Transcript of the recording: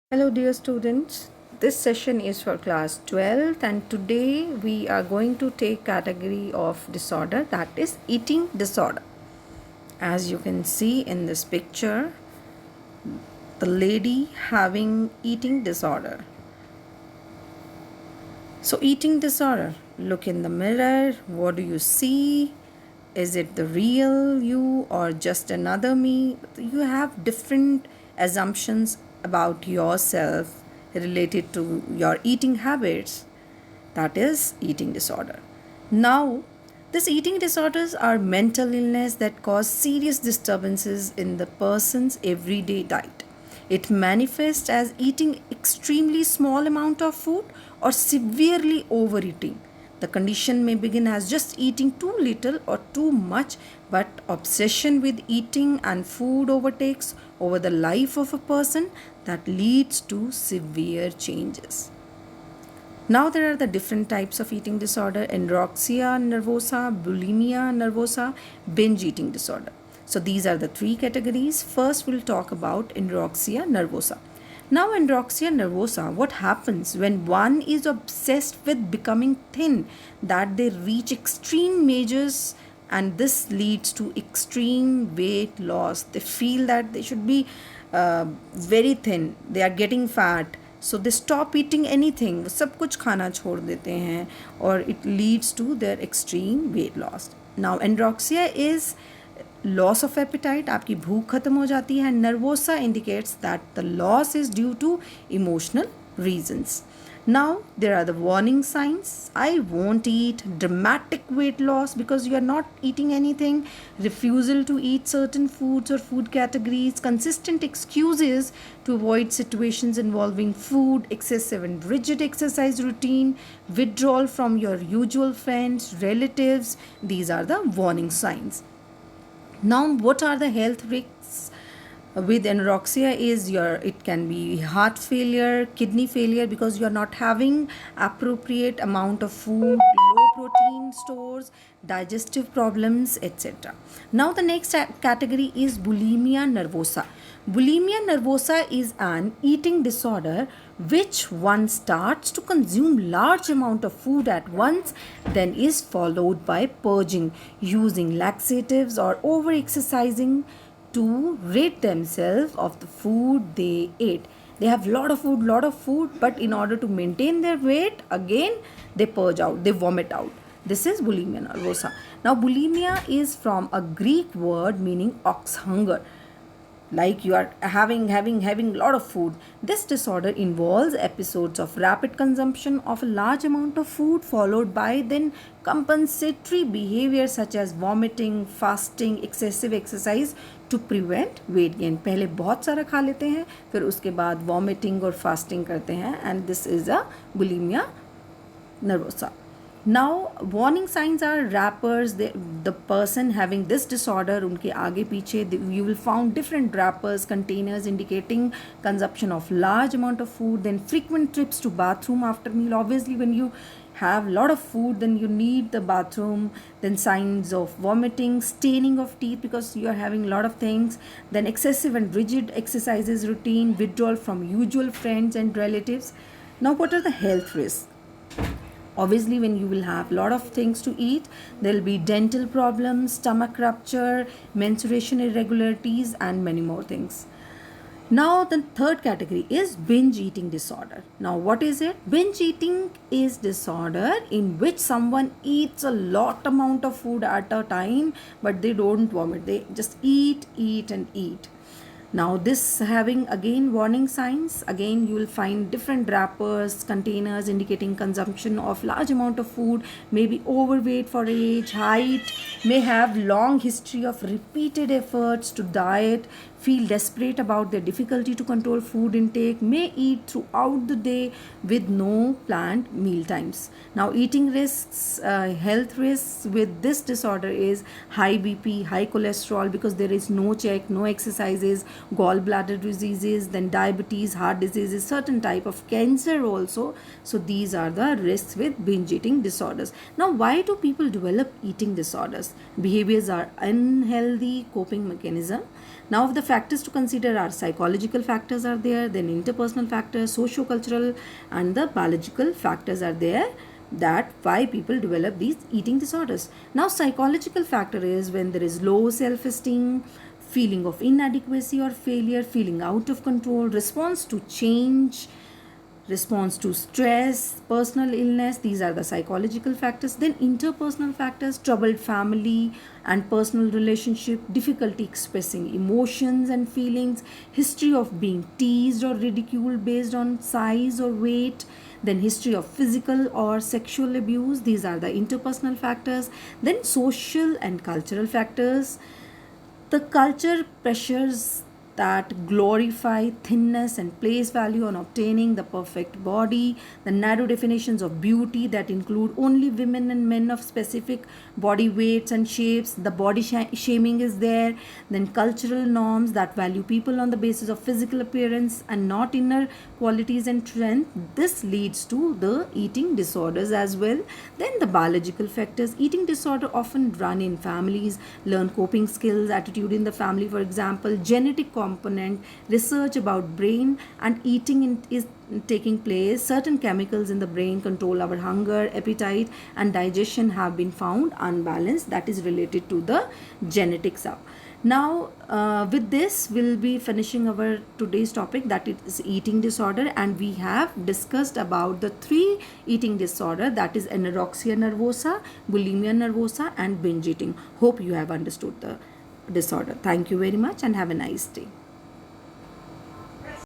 Hello dear students, this session is for class 12th and today we are going to take category of disorder, that is eating disorder. As you can see in this picture, the lady having eating disorder. So eating disorder, look in the mirror, what do you see? Is it the real you or just another me? You have different assumptions about yourself related to your eating habits. That is eating disorder. Now, these eating disorders are mental illness that cause serious disturbances in the person's everyday diet. It manifests as eating extremely small amount of food or severely overeating. The condition may begin as just eating too little or too much, but obsession with eating and food overtakes over the life of a person that leads to severe changes. Now there are the different types of eating disorder: anorexia nervosa, bulimia nervosa, binge eating disorder. So these are the three categories. First we'll talk about anorexia nervosa. Now anorexia nervosa, what happens when one is obsessed with becoming thin, that they reach extreme measures and this leads to extreme weight loss. They feel that they should be very thin, they are getting fat, so they stop eating anything, सब कुछ खाना छोड़ देते हैं और it leads to their extreme weight loss. Now anorexia is loss of appetite, आपकी भूख खत्म हो जाती है. Nervosa indicates that the loss is due to emotional reasons. Now there are the warning signs: I won't eat, dramatic weight loss because you are not eating anything, refusal to eat certain foods or food categories, consistent excuses to avoid situations involving food, excessive and rigid exercise routine, withdrawal from your usual friends, relatives. These are the warning signs. Now what are the health risks with anorexia? It can be heart failure, kidney failure because you are not having appropriate amount of food, low protein stores, digestive problems, etc. Now the next category is bulimia nervosa. Bulimia nervosa is an eating disorder which one starts to consume large amount of food at once, then is followed by purging, using laxatives or over exercising to rid themselves of the food they ate. They have lot of food, but in order to maintain their weight, again they purge out, they vomit out. This is bulimia nervosa. Now bulimia is from a Greek word meaning ox hunger, like you are having a lot of food. This disorder involves episodes of rapid consumption of a large amount of food followed by then compensatory behavior such as vomiting, fasting, excessive exercise to prevent weight gain. पहले बहुत सारा खा लेते हैं, फिर उसके बाद vomiting और fasting करते हैं, and this is a bulimia nervosa. Now warning signs are wrappers. The person having this disorder, उनके आगे पीछे you will find different wrappers, containers indicating consumption of large amount of food, then frequent trips to bathroom after meal. Obviously when you have lot of food, then you need the bathroom. Then signs of vomiting, staining of teeth because you are having a lot of things, then excessive and rigid exercises routine, withdrawal from usual friends and relatives. Now what are the health risks? Obviously when you will have a lot of things to eat, there will be dental problems, stomach rupture, menstruation irregularities, and many more things. Now the third category is binge eating disorder. Now what is it? Binge eating is disorder in which someone eats a lot amount of food at a time, but they don't vomit, they just eat and eat. Now this having again warning signs, again you will find different wrappers, containers indicating consumption of large amount of food, may be overweight for age, height, may have long history of repeated efforts to diet, feel desperate about their difficulty to control food intake, may eat throughout the day with no planned meal times. Now eating risks, health risks with this disorder is high BP, high cholesterol because there is no check, no exercises, gallbladder diseases, then diabetes, heart diseases, certain type of cancer also. So these are the risks with binge eating disorders. Now, why do people develop eating disorders? Behaviors are unhealthy coping mechanism. Now, the factors to consider are psychological factors are there, then interpersonal factors, socio-cultural, and the biological factors are there, that why people develop these eating disorders. Now, psychological factor is when there is low self-esteem, feeling of inadequacy or failure, feeling out of control, response to change, response to stress, personal illness. These are the psychological factors. Then interpersonal factors, troubled family and personal relationship, difficulty expressing emotions and feelings, history of being teased or ridiculed based on size or weight, then history of physical or sexual abuse. These are the interpersonal factors. Then social and cultural factors, the culture pressures that glorify thinness and place value on obtaining the perfect body, the narrow definitions of beauty that include only women and men of specific body weights and shapes, the body shaming is there, then cultural norms that value people on the basis of physical appearance and not inner qualities and strength. This leads to the eating disorders as well. Then the biological factors, eating disorder often run in families, learn coping skills, attitude in the family, for example, genetic component, research about brain and eating is taking place. Certain chemicals in the brain control our hunger, appetite, and digestion have been found unbalanced. That is related to the genetics up. Now, with this, we'll be finishing our today's topic, that is eating disorder, and we have discussed about the 3 eating disorder, that is anorexia nervosa, bulimia nervosa, and binge eating. Hope you have understood the disorder. Thank you very much and have a nice day.